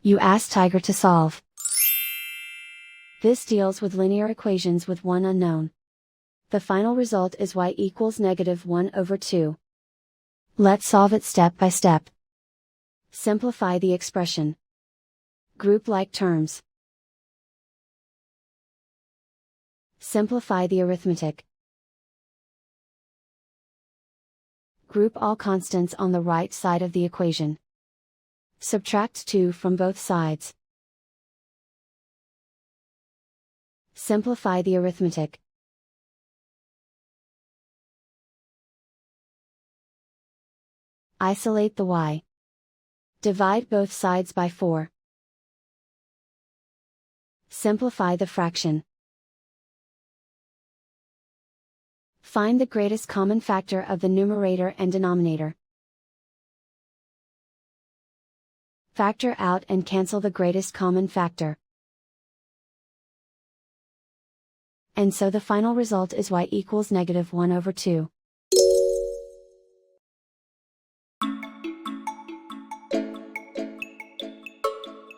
You ask Tiger to solve. This deals with linear equations with one unknown. The final result is y equals -1/2. Let's solve it step by step. Simplify the expression. Group like terms. Simplify the arithmetic. Group all constants on the right side of the equation. Subtract 2 from both sides. Simplify the arithmetic. Isolate the y. Divide both sides by 4. Simplify the fraction. Find the greatest common factor of the numerator and denominator. Factor out and cancel the greatest common factor. And so the final result is y equals -1/2.